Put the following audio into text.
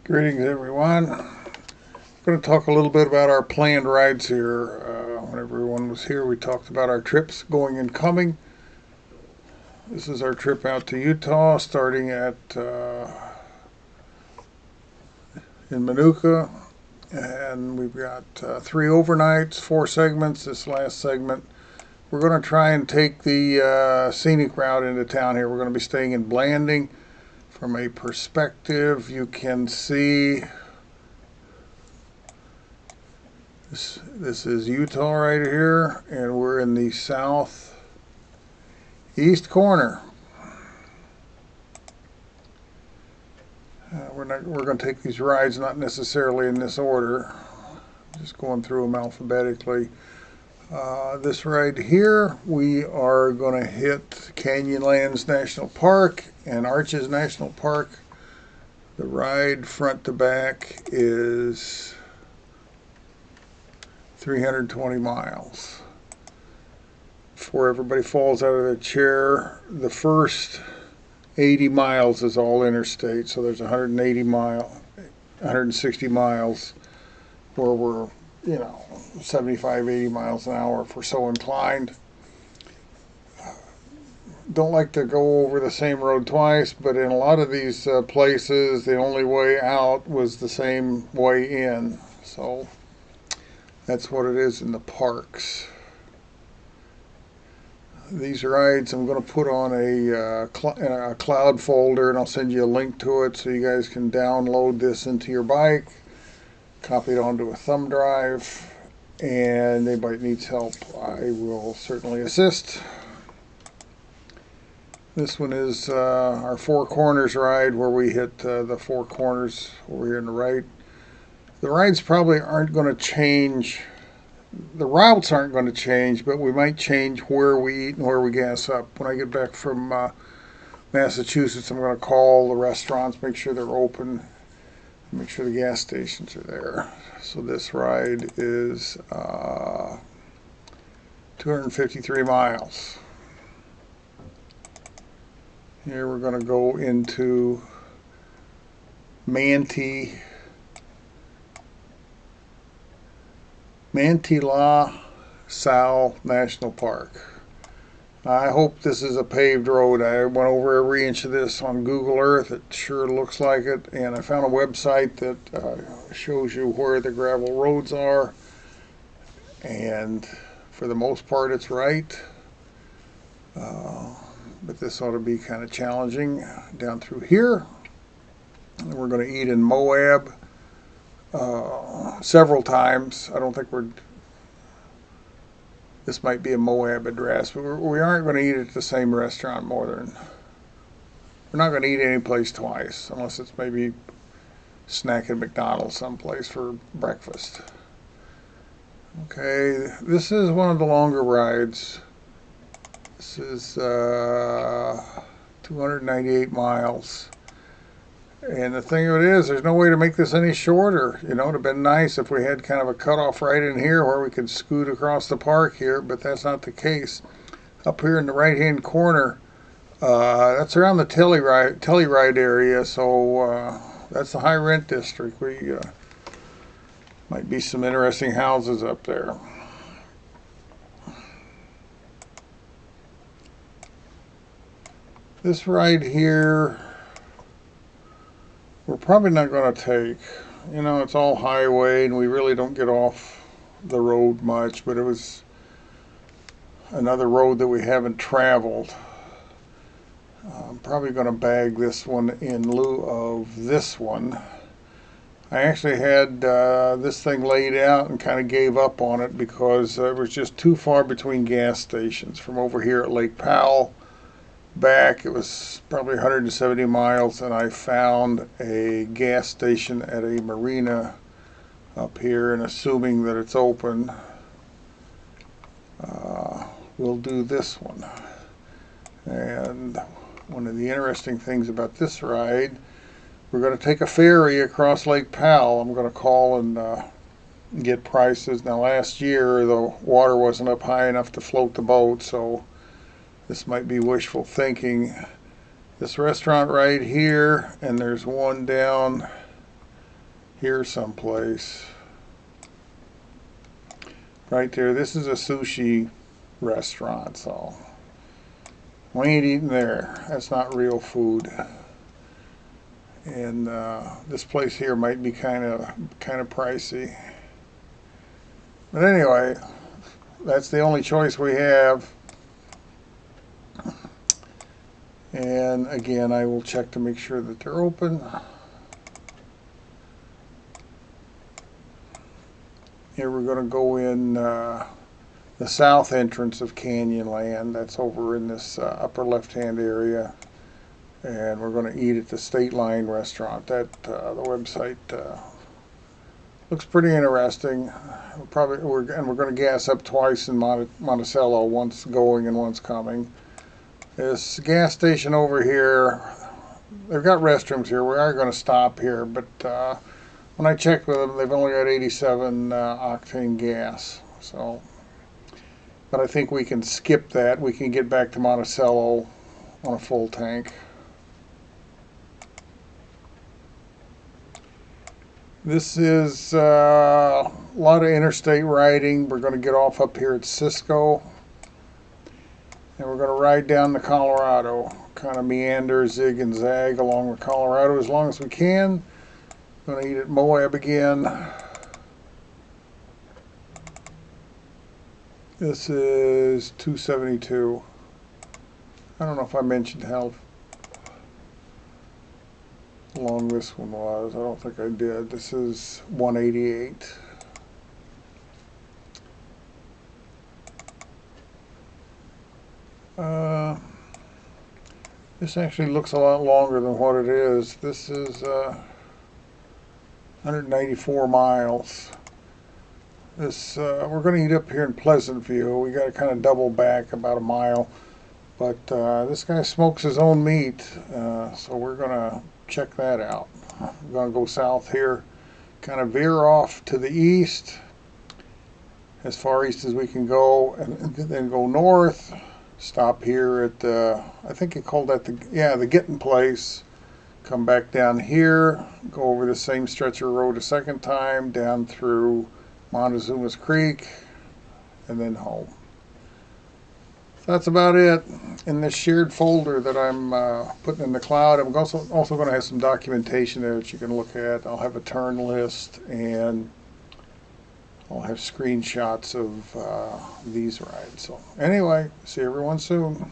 Greetings, everyone. I'm going to talk a little bit about our planned rides here. When everyone was here, we talked about our trips going and coming. This is our trip out to Utah, starting at in Manuka, and we've got 3 overnights, 4 segments. This last segment, we're going to try and take the scenic route into town here. We're going to be staying in Blanding. From a perspective, you can see this is Utah right here, and we're in the southeast corner. We're going to take these rides not necessarily in this order, just going through them alphabetically. This ride here, we are going to hit Canyonlands National Park and Arches National Park. The ride front to back is 320 miles. Before everybody falls out of their chair, the first 80 miles is all interstate, so there's 160 miles where we're 75, 80 miles an hour if we're so inclined. Don't like to go over the same road twice, but in a lot of these places, the only way out was the same way in. So that's what it is in the parks. These rides I'm going to put on a cloud folder, and I'll send you a link to it so you guys can download this into your bike, copy it onto a thumb drive, and anybody needs help, I will certainly assist. This one is our Four Corners ride, where we hit the Four Corners over here on the right. The rides probably aren't going to change. The routes aren't going to change, but we might change where we eat and where we gas up. When I get back from Massachusetts, I'm going to call the restaurants, make sure they're open, make sure the gas stations are there. So this ride is 253 miles. Here we're going to go into Manti La Sal National Park. I hope this is a paved road. I went over every inch of this on Google Earth. It sure looks like it. And I found a website that shows you where the gravel roads are. And for the most part, it's right. But this ought to be kind of challenging down through here. And we're going to eat in Moab several times. I don't think this might be a Moab address, but we aren't going to eat at the same restaurant we're not going to eat any place twice, unless it's maybe snack at McDonald's someplace for breakfast. Okay, this is one of the longer rides. This is 298 miles. And the thing of it is, there's no way to make this any shorter. It would have been nice if we had kind of a cutoff right in here where we could scoot across the park here, but that's not the case. Up here in the right-hand corner, that's around the Telluride area, so that's the high rent district. Might be some interesting houses up there. This ride here, we're probably not going to take. It's all highway, and we really don't get off the road much, but it was another road that we haven't traveled. I'm probably going to bag this one in lieu of this one. I actually had this thing laid out and kind of gave up on it because it was just too far between gas stations. From over here at Lake Powell back, it was probably 170 miles, and I found a gas station at a marina up here, and assuming that it's open, we'll do this one. And one of the interesting things about this ride, we're going to take a ferry across Lake Powell. I'm going to call and get prices. Now, last year the water wasn't up high enough to float the boat, so this might be wishful thinking. This restaurant right here, and there's one down here someplace. Right there, this is a sushi restaurant, so we ain't eating there. That's not real food. And this place here might be kind of pricey. But anyway, that's the only choice we have. And again, I will check to make sure that they're open. Here we're going to go in the south entrance of Canyonland. That's over in this upper left-hand area. And we're going to eat at the State Line restaurant. That the website looks pretty interesting. We're going to gas up twice in Monticello, once going and once coming. This gas station over here, they've got restrooms here. We are going to stop here, but when I checked with them, they've only got 87 octane gas. So, but I think we can skip that. We can get back to Monticello on a full tank. This is a lot of interstate riding. We're going to get off up here at Cisco. And we're going to ride down the Colorado. Kind of meander, zig and zag along the Colorado as long as we can. Going to eat at Moab again. This is 272. I don't know if I mentioned how long this one was. I don't think I did. This is 188. This actually looks a lot longer than what it is. This is 194 miles. This we're going to eat up here in Pleasant View. We got to kind of double back about a mile, but this guy smokes his own meat, so we're going to check that out. We're going to go south here, kind of veer off to the east, as far east as we can go, and then go north. Stop here at the, I think it called that the Getting Place. Come back down here, go over the same stretch of road a second time, down through Montezuma's Creek, and then home. So that's about it. In this shared folder that I'm putting in the cloud, I'm also going to have some documentation there that you can look at. I'll have a turn list, and I'll have screenshots of these rides. So anyway, see everyone soon.